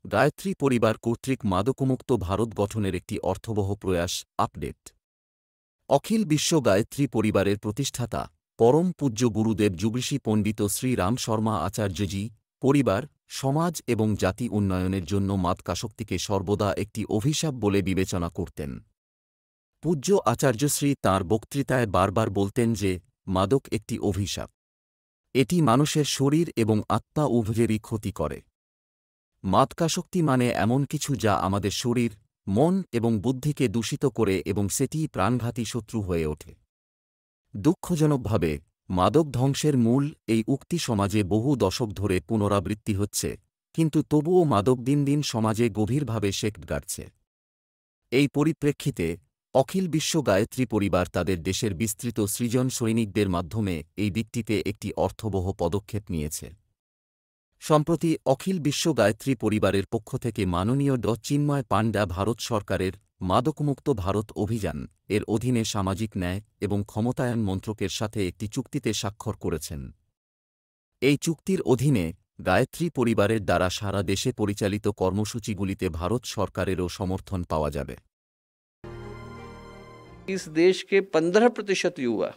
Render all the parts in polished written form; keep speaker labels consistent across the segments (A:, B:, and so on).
A: গায়ত্রী পরিবার কর্তৃক মাদকমুক্ত ভারত গঠনের একটি অর্থবহ প্রয়াস। আপডেট। অখিল বিশ্ব গায়ত্রী পরিবারের প্রতিষ্ঠাতা পরম পূজ্য গুরুদেব যুগঋষি পণ্ডিত শ্রী রাম শর্মা আচার্যজি পরিবার, সমাজ এবং জাতি উন্নয়নের জন্য মাদকাসক্তিকে সর্বদা একটি অভিশাপ বলে বিবেচনা করতেন। পূজ্য আচার্যশ্রী তাঁর বক্তৃতায় বারবার বলতেন যে মাদক একটি অভিশাপ। এটি মানুষের শরীর এবং আত্মা উভয়েরই ক্ষতি করে। মাদকাসক্তি মানে এমন কিছু যা আমাদের শরীর, মন এবং বুদ্ধিকে দূষিত করে এবং সেটিই প্রাণঘাতী শত্রু হয়ে ওঠে। দুঃখজনকভাবে মাদক ধ্বংসের মূল এই উক্তি সমাজে বহু দশক ধরে পুনরাবৃত্তি হচ্ছে, কিন্তু তবুও মাদক দিন দিন সমাজে গভীরভাবে শেকড় গাড়ছে। এই পরিপ্রেক্ষিতে অখিল বিশ্ব গায়ত্রী পরিবার তাদের দেশের বিস্তৃত সৃজন সৈনিকদের মাধ্যমে এই দিকটিতে একটি অর্থবহ পদক্ষেপ নিয়েছে। সম্প্রতি অখিল বিশ্ব গায়ত্রী পরিবারের পক্ষ থেকে মাননীয় ড চিন্ময় পাণ্ডা ভারত সরকারের মাদকমুক্ত ভারত অভিযান এর অধীনে সামাজিক ন্যায় এবং ক্ষমতায়ন মন্ত্রকের সাথে একটি চুক্তিতে স্বাক্ষর করেছেন। এই চুক্তির অধীনে গায়ত্রী পরিবারের দ্বারা সারা দেশে পরিচালিত কর্মসূচিগুলিতে ভারত সরকারেরও সমর্থন পাওয়া যাবে।
B: इस देश के 15% युवा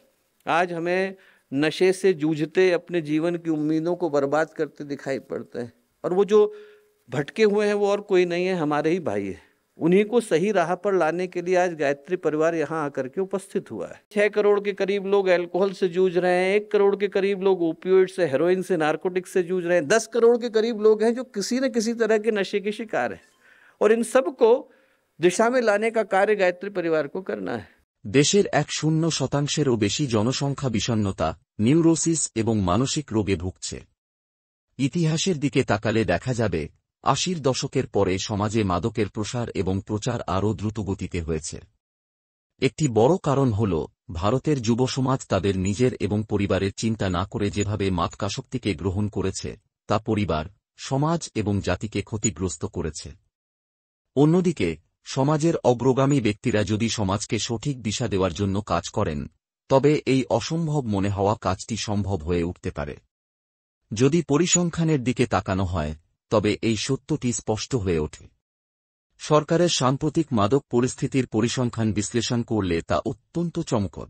B: आज हमें नशे से जूझते अपने जीवन की उम्मीदों को बर्बाद करते दिखाई पड़ते हैं, और वो जो भटके हुए हैं वो और कोई नहीं है, हमारे ही भाई है। उन्हीं को सही राह पर लाने के लिए आज गायत्री परिवार यहाँ आकर के उपस्थित हुआ है। 6 करोड़ के करीब लोग अल्कोहल से जूझ रहे हैं, 1 करोड़ के करीब लोग ओपियोइड से, हेरोइन से, नारकोटिक्स से जूझ रहे हैं, 10 करोड़ के करीब लोग हैं जो किसी न किसी तरह के नशे के शिकार हैं, और इन सब को दिशा में लाने का कार्य गायत्री परिवार को करना है।
A: দেশের 1% বেশি জনসংখ্যা বিষণ্ণতা, নিউরোসিস এবং মানসিক রোগে ভুগছে। ইতিহাসের দিকে তাকালে দেখা যাবে 80-র দশকের পরে সমাজে মাদকের প্রসার এবং প্রচার আরও দ্রুতগতিতে হয়েছে। একটি বড় কারণ হল ভারতের যুবসমাজ তাদের নিজের এবং পরিবারের চিন্তা না করে যেভাবে মাদকাসক্তিকে গ্রহণ করেছে তা পরিবার, সমাজ এবং জাতিকে ক্ষতিগ্রস্ত করেছে। অন্যদিকে সমাজের অগ্রগামী ব্যক্তিরা যদি সমাজকে সঠিক দিশা দেওয়ার জন্য কাজ করেন, তবে এই অসম্ভব মনে হওয়া কাজটি সম্ভব হয়ে উঠতে পারে। যদি পরিসংখ্যানের দিকে তাকানো হয় তবে এই সত্যটি স্পষ্ট হয়ে ওঠে। সরকারের সাম্প্রতিক মাদক পরিস্থিতির পরিসংখ্যান বিশ্লেষণ করলে তা অত্যন্ত চমকপ্রদ।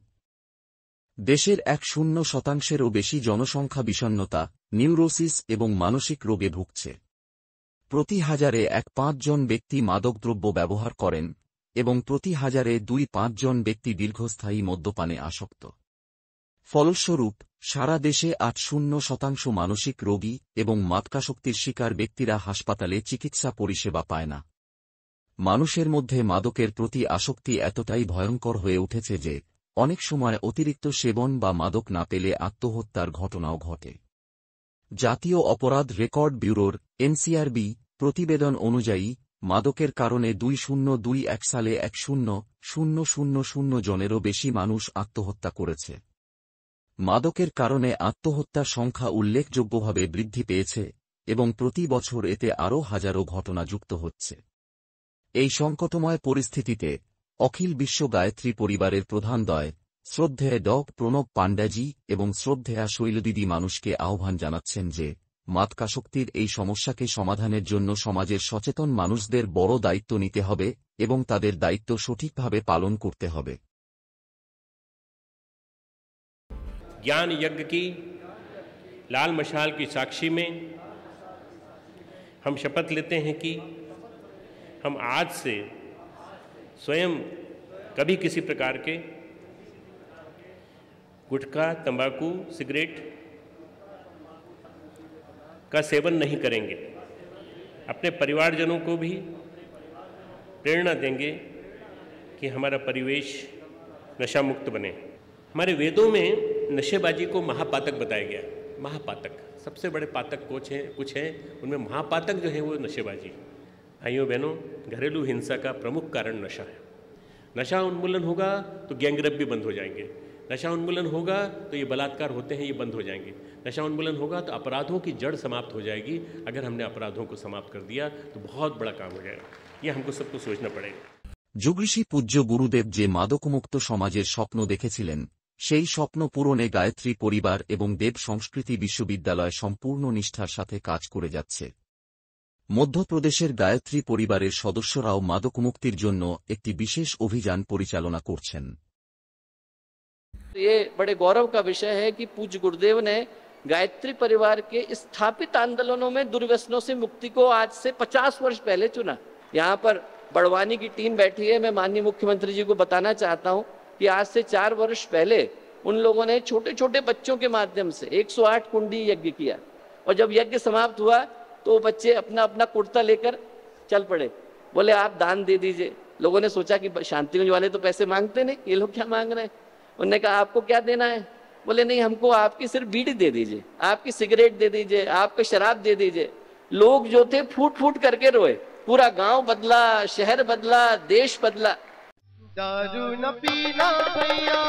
A: দেশের 1% বেশি জনসংখ্যা বিষণ্ণতা, নিউরোসিস এবং মানসিক রোগে ভুগছে। প্রতি হাজারে 1-5 জন ব্যক্তি মাদকদ্রব্য ব্যবহার করেন এবং প্রতি হাজারে 2-5 জন ব্যক্তি দীর্ঘস্থায়ী মদ্যপানে আসক্ত। ফলস্বরূপ সারা দেশে 80% মানসিক রোগী এবং মাদকাসক্তির শিকার ব্যক্তিরা হাসপাতালে চিকিৎসা পরিষেবা পায় না। মানুষের মধ্যে মাদকের প্রতি আসক্তি এতটাই ভয়ঙ্কর হয়ে উঠেছে যে অনেক সময় অতিরিক্ত সেবন বা মাদক না পেলে আত্মহত্যার ঘটনাও ঘটে। জাতীয় অপরাধ রেকর্ড ব্যুরোর এনসিআরবি প্রতিবেদন অনুযায়ী মাদকের কারণে 2021 সালে 100,000 জনেরও বেশি মানুষ আত্মহত্যা করেছে। মাদকের কারণে আত্মহত্যার সংখ্যা উল্লেখযোগ্যভাবে বৃদ্ধি পেয়েছে এবং প্রতি বছর এতে আরও হাজারো ঘটনা যুক্ত হচ্ছে। এই সংকটময় পরিস্থিতিতে অখিল বিশ্ব গায়ত্রী পরিবারের প্রধান দয় শ্রদ্ধেয় ড প্রণব পাণ্ডাজি এবং শ্রদ্ধেয়া শৈলদিদি মানুষকে আহ্বান জানাচ্ছেন যে মাদকাসক্তির এই সমস্যাকে সমাধানের জন্য সমাজের সচেতন মানুষদের বড় দায়িত্ব নিতে হবে এবং তাদের দায়িত্ব সঠিকভাবে পালন করতে হবে।
C: ज्ञान यज्ञ की लाल मशाल की साक्षी में हम शपथ लेते हैं कि हम आज से स्वयं कभी किसी प्रकार के गुटखा, तंबाकू, सिगरेट का सेवन नहीं करेंगे। अपने परिवारजनों को भी प्रेरणा देंगे कि हमारा परिवेश नशा मुक्त बने। हमारे वेदों में नशेबाजी को महापातक बताया गया है। महापातक सबसे बड़े पातक कुछ हैं, उनमें महापातक जो है वो नशेबाजी। भाइयों बहनों, घरेलू हिंसा का प्रमुख कारण नशा है। नशा उन्मूलन होगा तो गैंगरेप भी बंद हो जाएंगे। नशा उन्मूलन होगा तो ये बलात्कार होते हैं ये बंद हो जाएंगे। नशा उन्मूलन होगा तो अपराधों की जड़ समाप्त हो जाएगी। अगर हमने अपराधों को समाप्त कर दिया तो बहुत बड़ा काम हो जाएगा। ये हमको सबको सोचना पड़ेगा।
A: যুগঋষি পূজ্য গুরুদেব যে মাদকমুক্ত সমাজের স্বপ্ন দেখেছিলেন সেই স্বপ্ন পূরণে গায়ত্রী পরিবার এবং দেব সংস্কৃতি বিশ্ববিদ্যালয় সম্পূর্ণ নিষ্ঠার সাথে কাজ করে যাচ্ছে। মধ্যপ্রদেশের গায়ত্রী পরিবারের সদস্যরাও মাদকমুক্তির জন্য একটি বিশেষ অভিযান পরিচালনা করছেন।
B: ये बड़े गौरव का विषय है कि पूज्य गुरुदेव ने गायत्री परिवार के स्थापित आंदोलनों में दुर्व्यसनों से मुक्ति को आज से 50 वर्ष पहले चुना। यहाँ पर बड़वानी की टीम बैठी है। मैं माननीय मुख्यमंत्री जी को बताना चाहता हूँ कि आज से 4 वर्ष पहले उन लोगों ने छोटे छोटे बच्चों के माध्यम से 108 कुंडी यज्ञ किया, और जब यज्ञ समाप्त हुआ तो बच्चे अपना अपना कुर्ता लेकर चल पड़े, बोले आप दान दे दीजिए। लोगों ने सोचा कि शांतिकुंज वाले तो पैसे मांगते नहीं, ये लोग क्या मांग रहे हैं। उन्होंने कहा आपको क्या देना है, बोले नहीं हमको आपकी सिर्फ बीड़ी दे दीजिए, आपकी सिगरेट दे दीजिए, आपका शराब दे दीजिए। लोग जो थे फूट फूट करके रोए। पूरा गांव बदला, शहर बदला, देश बदला।
D: दारू न पीना भैया,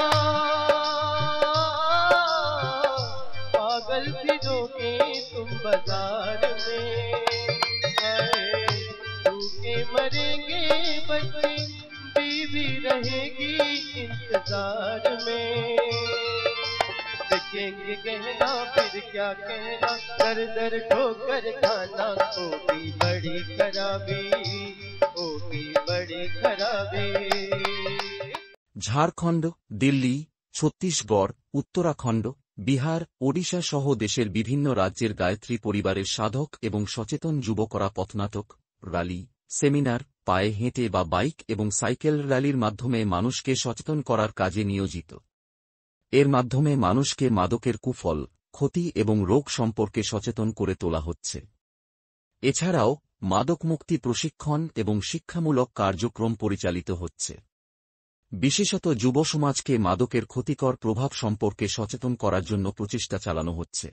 D: पागल फिरोगे तुम बाजार में, भूखे मरेंगे बच्चे, बीवी रहेगी इंतजार में। बिकेंगे गहना फिर क्या कहना, दर दर ठोकर खाना, होगी बड़ी खराबी, होगी बड़ी खराबी।
A: ঝাড়খণ্ড, দিল্লি, ছত্তিশগড়, উত্তরাখণ্ড, বিহার, ওড়িশা সহ দেশের বিভিন্ন রাজ্যের গায়ত্রী পরিবারের সাধক এবং সচেতন যুবকরা পথনাটক, র্যালি, সেমিনার, পায়ে হেঁটে বা বাইক এবং সাইকেল র্যালির মাধ্যমে মানুষকে সচেতন করার কাজে নিয়োজিত। এর মাধ্যমে মানুষকে মাদকের কুফল, ক্ষতি এবং রোগ সম্পর্কে সচেতন করে তোলা হচ্ছে। এছাড়াও মাদকমুক্তি প্রশিক্ষণ এবং শিক্ষামূলক কার্যক্রম পরিচালিত হচ্ছে। বিশেষত যুব সমাজকে মাদকের ক্ষতিকর প্রভাব সম্পর্কে সচেতন করার জন্য প্রচেষ্টা চালানো হচ্ছে।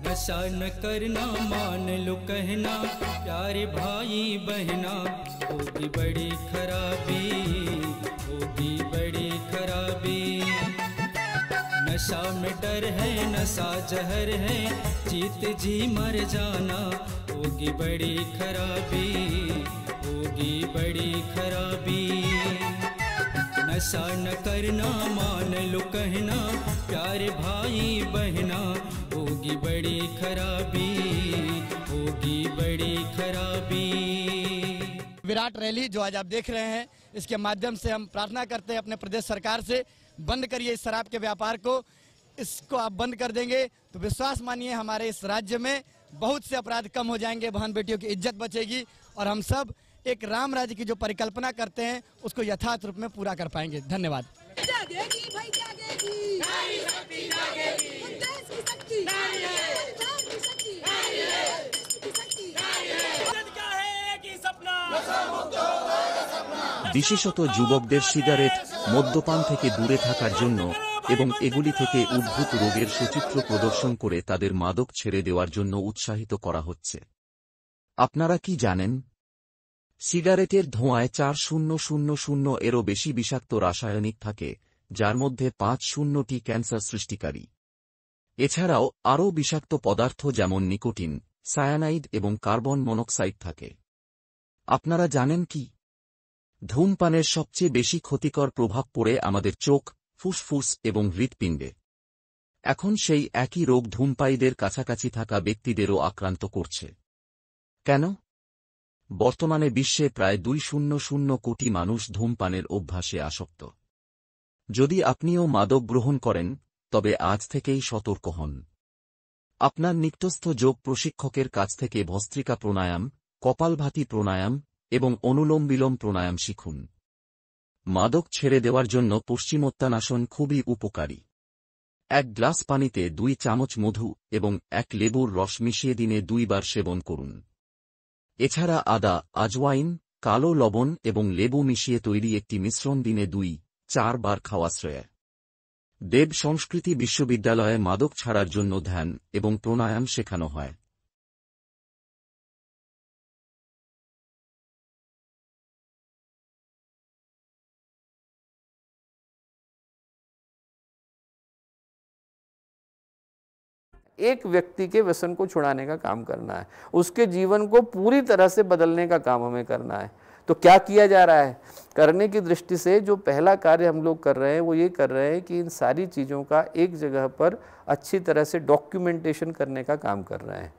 E: नशा न करना, मान लो कहना, प्यारे भाई बहना, होगी बड़ी खराबी, होगी बड़ी खराबी। नशा में डर है, नशा जहर है, जीत जी मर जाना, होगी बड़ी खराबी, होगी बड़ी खराबी। नशा न करना, मान लो कहना, प्यारे भाई बहना, होगी बड़ी खराबी, होगी बड़ी खराबी।
F: विराट रैली जो आज आप देख रहे हैं, इसके माध्यम से हम प्रार्थना करते हैं अपने प्रदेश सरकार से, बंद करिए इस शराब के व्यापार को। इसको आप बंद कर देंगे तो विश्वास मानिए हमारे इस राज्य में बहुत से अपराध कम हो जाएंगे, बहन बेटियों की इज्जत बचेगी और हम सब एक राम राज्य की जो परिकल्पना करते हैं उसको यथार्थ रूप में पूरा कर पाएंगे। धन्यवाद।
G: जागेगी भाई जागेगी, नारी शक्ति जागेगी, देश की शक्ति नारी है, पंजाब की शक्ति नारी है, की शक्ति नारी है। क्या है कि सपना नशा मुक्त होगा सपना।
A: বিশেষত যুবকদের সিগারেট, মদ্যপান থেকে দূরে থাকার জন্য এবং এগুলি থেকে উদ্ভূত রোগের সচিত্র প্রদর্শন করে তাদের মাদক ছেড়ে দেওয়ার জন্য উৎসাহিত করা হচ্ছে। আপনারা কি জানেন? সিগারেটের ধোঁয়ায় 4000 এরও বেশি বিষাক্ত রাসায়নিক থাকে, যার মধ্যে 50টি ক্যান্সার সৃষ্টিকারী। এছাড়াও আরও বিষাক্ত পদার্থ যেমন নিকোটিন, সায়ানাইড এবং কার্বন মনোক্সাইড থাকে। আপনারা জানেন কি? ধূমপানের সবচেয়ে বেশি ক্ষতিকর প্রভাব পড়ে আমাদের চোখ, ফুসফুস এবং হৃৎপিণ্ডে। এখন সেই একই রোগ ধূমপায়ীদের কাছাকাছি থাকা ব্যক্তিদেরও আক্রান্ত করছে। কেন? বর্তমানে বিশ্বে প্রায় 200 কোটি মানুষ ধূমপানের অভ্যাসে আসক্ত। যদি আপনিও মাদক গ্রহণ করেন তবে আজ থেকেই সতর্ক হন। আপনার নিকটস্থ যোগ প্রশিক্ষকের কাছ থেকে ভস্ত্রিকা প্রাণায়াম, কপালভাতি প্রাণায়াম এবং অনুলোম বিলোম প্রাণায়াম শিখুন। মাদক ছেড়ে দেওয়ার জন্য পশ্চিমোত্তানাসন খুবই উপকারী। 1 গ্লাস পানিতে 2 চামচ মধু এবং 1 লেবুর রস মিশিয়ে দিনে 2 বার সেবন করুন। এছাড়া আদা, আজওয়াইন, কালো লবণ এবং লেবু মিশিয়ে তৈরি একটি মিশ্রণ দিনে 2-4 বার খাওয়া শ্রেয়। দেব সংস্কৃতি বিশ্ববিদ্যালয়ে মাদক ছাড়ার জন্য ধ্যান এবং প্রাণায়াম শেখানো হয়।
B: एक व्यक्ति के व्यसन को छुड़ाने का काम करना है, उसके जीवन को पूरी तरह से बदलने का काम हमें करना है। तो क्या किया जा रहा है? करने की दृष्टि से जो पहला कार्य हम लोग कर रहे हैं वो ये कर रहे हैं कि इन सारी चीज़ों का एक जगह पर अच्छी तरह से डॉक्यूमेंटेशन करने का काम कर रहे हैं।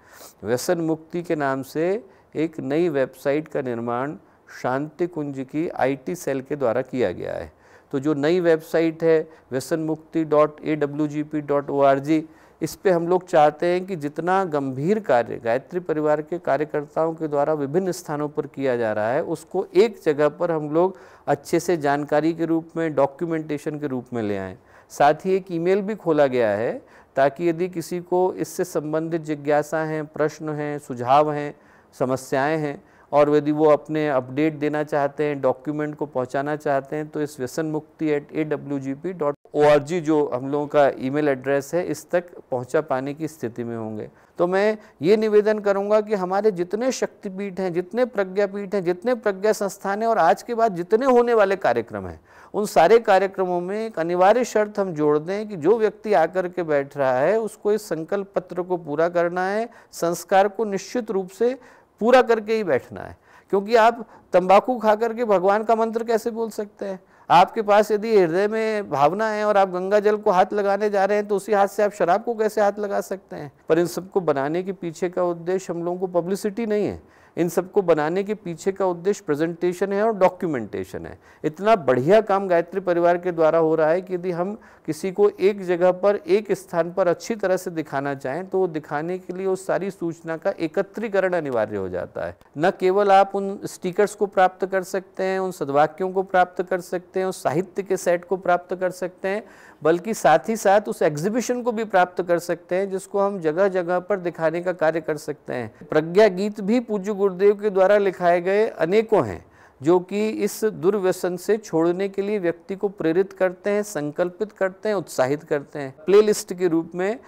B: व्यसन मुक्ति के नाम से एक नई वेबसाइट का निर्माण शांति कुंज की IT सेल के द्वारा किया गया है। तो जो नई वेबसाइट है व्यसनमुक्ति.awgp.org, इस पे हम लोग चाहते हैं कि जितना गंभीर कार्य गायत्री परिवार के कार्यकर्ताओं के द्वारा विभिन्न स्थानों पर किया जा रहा है उसको एक जगह पर हम लोग अच्छे से जानकारी के रूप में, डॉक्यूमेंटेशन के रूप में ले आएँ। साथ ही एक ईमेल भी खोला गया है ताकि यदि किसी को इससे संबंधित जिज्ञासा हैं, प्रश्न हैं, सुझाव हैं, समस्याएं हैं और यदि वो अपने अपडेट देना चाहते हैं, डॉक्यूमेंट को पहुंचाना चाहते हैं, तो इस व्यसनमुक्ति@awgp.org जो हम लोगों का ईमेल एड्रेस है इस तक पहुंचा पाने की स्थिति में होंगे। तो मैं ये निवेदन करूंगा कि हमारे जितने शक्तिपीठ हैं, जितने प्रज्ञापीठ हैं, जितने प्रज्ञा संस्थान हैं और आज के बाद जितने होने वाले कार्यक्रम हैं, उन सारे कार्यक्रमों में एक अनिवार्य शर्त हम जोड़ दें कि जो व्यक्ति आकर के बैठ रहा है उसको इस संकल्प पत्र को पूरा करना है, संस्कार को निश्चित रूप से पूरा करके ही बैठना है। क्योंकि आप तंबाकू खा करके भगवान का मंत्र कैसे बोल सकते हैं? आपके पास यदि हृदय में भावना है और आप गंगा जल को हाथ लगाने जा रहे हैं तो उसी हाथ से आप शराब को कैसे हाथ लगा सकते हैं? पर इन सबको बनाने के पीछे का उद्देश्य हम लोगों को पब्लिसिटी नहीं है, इन सबको बनाने के पीछे का उद्देश्य प्रेजेंटेशन है और डॉक्यूमेंटेशन है। इतना बढ़िया काम गायत्री परिवार के द्वारा हो रहा है कि यदि हम किसी को एक जगह पर, एक स्थान पर अच्छी तरह से दिखाना चाहें तो वो दिखाने के लिए उस सारी सूचना का एकत्रीकरण अनिवार्य हो जाता है। न केवल आप उन स्टिकर्स को प्राप्त कर सकते हैं, उन सद्वाक्यों को प्राप्त कर सकते हैं, उस साहित्य के सेट को प्राप्त कर सकते हैं, बल्कि साथ ही साथ उस एग्जीबिशन को भी प्राप्त कर सकते हैं जिसको हम जगह जगह पर दिखाने का कार्य कर सकते हैं। प्रज्ञा गीत भी पूज्य गुरुदेव के द्वारा लिखाए गए अनेकों हैं जो कि इस दुर्व्यसन से छोड़ने के लिए व्यक्ति को प्रेरित करते हैं, संकल्पित करते हैं, उत्साहित करते हैं। प्लेलिस्ट के रूप में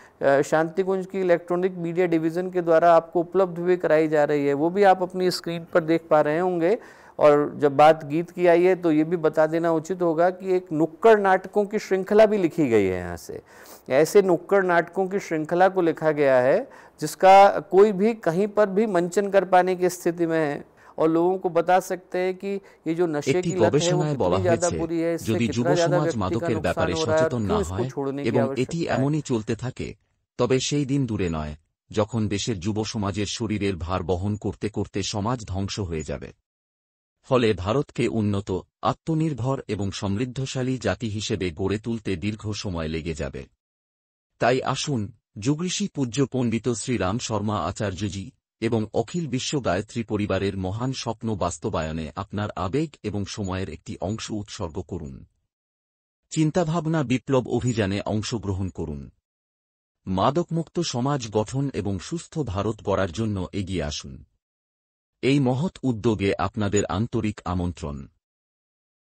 B: शांति कुंज की इलेक्ट्रॉनिक मीडिया डिवीज़न के द्वारा आपको उपलब्ध भी कराई जा रही है, वो भी आप अपनी स्क्रीन पर देख पा रहे होंगे। और जब बात गीत की आई है तो ये भी बता देना उचित होगा कि एक नुक्कड़ नाटकों की श्रृंखला भी लिखी गई है। यहाँ से ऐसे नुक्कड़ नाटकों की श्रृंखला को लिखा गया है जिसका कोई भी कहीं पर भी मंचन कर पाने की स्थिति में है और लोगों को बता सकते हैं कि ये जो नशे की लत है वो कितनी ज्यादा बुरी है, इससे कितना ज्यादा व्यक्ति का नुकसान हो रहा है और क्यों इसको छोड़ने की आवश्यकता है।
A: এমনই চলতে থাকে তবে সেই দিন দূরে নয় যখন দেশের যুব সমাজের শরীরের ভার বহন করতে করতে সমাজ ধ্বংস হয়ে যাবে। ফলে ভারতকে উন্নত, আত্মনির্ভর এবং সমৃদ্ধশালী জাতি হিসেবে গড়ে তুলতে দীর্ঘ সময় লেগে যাবে। তাই আসুন যুগঋষি পূজ্য পণ্ডিত শ্রীরাম শর্মা আচার্যজি এবং অখিল বিশ্ব গায়ত্রী পরিবারের মহান স্বপ্ন বাস্তবায়নে আপনার আবেগ এবং সময়ের একটি অংশ উৎসর্গ করুন। চিন্তাভাবনা বিপ্লব অভিযানে অংশগ্রহণ করুন। মাদকমুক্ত সমাজ গঠন এবং সুস্থ ভারত গড়ার জন্য এগিয়ে আসুন। এই মহৎ উদ্যোগে আপনাদের আন্তরিক আমন্ত্রণ।